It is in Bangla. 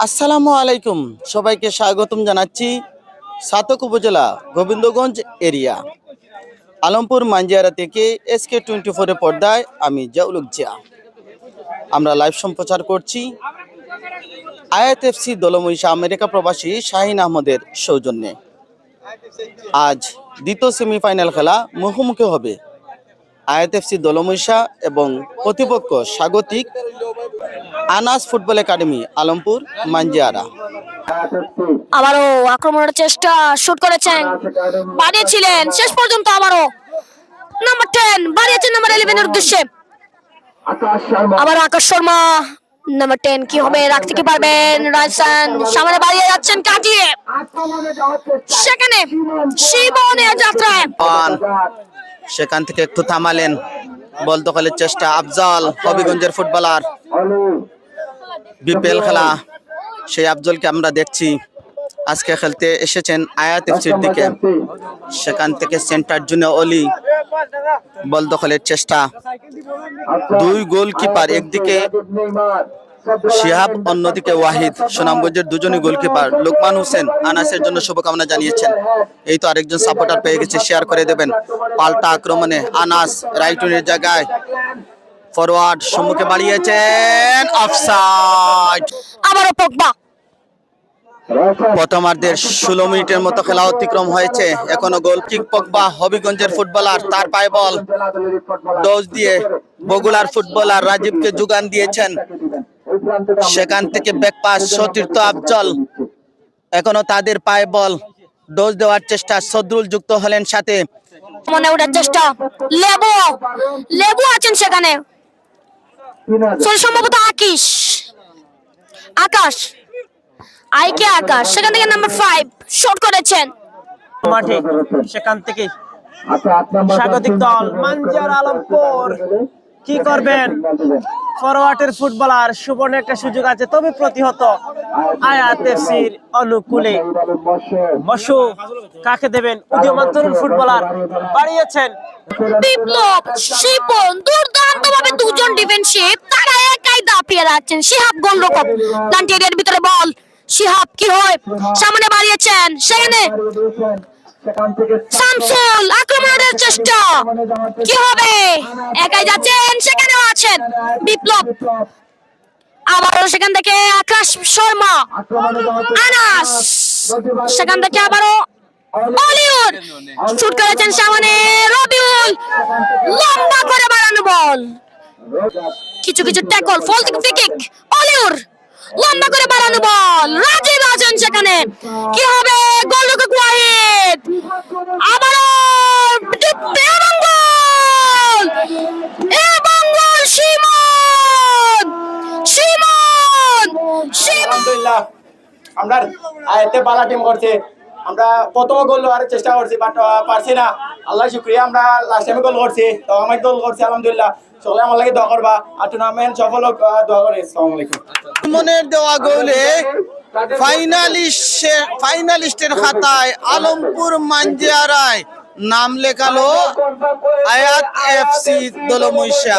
আসসালামু আলাইকুম, সবাইকে স্বাগতম জানাচ্ছি সাতক উপজেলা গোবিন্দগঞ্জ এরিয়া আলমপুর মাঞ্জিয়ারা থেকে SK24 এর পর্দায় আমি জাউলুক জিয়া। আমরা লাইভ সম্প্রচার করছি আয়াত এফসি দলমহিষা আমেরিকা প্রবাসী শাহিন আহমদের সৌজন্যে। আজ দ্বিতীয় সেমিফাইনাল খেলা মুখোমুখি হবে আয়াত এফসি দলমহিষা এবং প্রতিপক্ষ স্বাগতিক আনাস ফুটবল একাডেমি আলমপুর মাঞ্জিয়ারা। আবারও আক্রমণের চেষ্টা, শুট করেছেন, বাড়িয়েছিলেন, শেষ পর্যন্ত আবারও নাম্বার 10 বাড়িয়েছেন নাম্বার 11 এর উদ্দেশ্যে। আবার আকাশ শর্মা নাম্বার 10 কি হবে, রাখতে কি পারবেন? রাইসান সামনে বাড়িয়ে যাচ্ছেন, কাটিয়ে সেখানে শিবনের যাত্রায় সেখান থেকে একটু থামালেন, বল দখলের চেষ্টা আফজল, হবিগঞ্জের ফুটবলার। বিপিএল খেলা সেই আফজলকে আমরা দেখছি আজকে খেলতে এসেছেন আয়াত এফসির দিকে। সেখান থেকে সেন্টার জন্য অলি, বল দখলের চেষ্টা, দুই গোলকিপার, একদিকে শিহাব অন্যদিকে ওয়াহিদ, সুনামগঞ্জের দুজনই গোলকিপার। লোকমান হোসেন আনাসের জন্য শুভকামনা জানিয়েছেন। এই তো আরেকজন সাপোর্টার পেয়ে গেছে, শেয়ার করে দেবেন। পাল্টা আক্রমণে আনাস রাইট উইংয়ের জায়গায় ফরওয়ার্ড, সম্মুখে বাড়িয়েছেন, অফসাইড। আবারও পগবা। প্রথমার্ধের 16 মিনিটের মতো খেলা অতিক্রম হয়েছে, এখনো গোল কিক। পগবা হবিগঞ্জের ফুটবলার, তার পায়ে বল ডোজ দিয়ে বগুড়ার ফুটবলার রাজীবকে যোগান দিয়েছেন। সেখান থেকে ব্যাক পাস সতীর্থ আফজল, এখনো তাদের পায়ে বল, ডোজ দেওয়ার চেষ্টা, সদরুল যুক্ত হলেন সাথে। মনে ওঠার চেষ্টা, লেবু আছেন সেখানে, সম্ভবত আকাশ সেখান থেকে নাম্বার 5 শট করেছেন মাঠে। সেখান থেকে স্বাগতিক দল মাঞ্জিয়ারা আলমপুর কি করবেন? ফরওয়ার্ডের ফুটবলার সুবর্ণ একটা সুযোগ আছে, তবে প্রতিহত আয়াত এফসির অনুকূলে। মশু কাকে দেবেন? উদীয়মান তরুণ ফুটবলার বাড়িয়েছেন বিপ্লব, শিপন দুর্দান্তভাবে দুজন ডিফেন্সিভ, তারা একাই দাপিয়ে যাচ্ছেন। শিহাব গোলরক্ষক, প্লান্টি এরিয়ার ভিতরে বল, শিহাব কি হয়, সামনে বাড়িয়েছেন, সেখানে শামসুল আক্রমণের চেষ্টা, কি হবে, একাই যাচ্ছেন, সেখানেও আছেন বিপ্লব। আবারও সেখান থেকে আকাশ শর্মা, আনাস, সেখান থেকে আবারও অলিউর শুট করেছেন, সামনে রবিউল, লম্বা করে বাড়ানো বল, কিছু ট্যাকল, ফল থেকে ফ্রি কিক, অলিউর লম্বা করে বাড়ানো বল, রাজীব আছেন সেখানে, কি হবে, গোলরক্ষক ওয়াহিদ, আবারও এবং গোল, আলহামদুলিল্লাহ। আমরা আয়াতে বালা টিম করছে, আমরা প্রথম গোল আর চেষ্টা করছি, বাট পারছি না। আল্লাহ শুকরিয়া, আমরা লাস্ট টাইমে গোল করছি, তো আমার গোল করছি আলহামদুলিল্লাহ। সকলে আমার লাগে দোয়া করবা, আর টুর্নামেন্ট সফল হোক, দোয়া করি। আসসালামু আলাইকুম। মনের দেওয়া গোলে ফাইনালিস্টের খাতায় আলমপুর মাঞ্জিয়ারায় নাম লেখালো আয়াত এফসি দলমহিষা।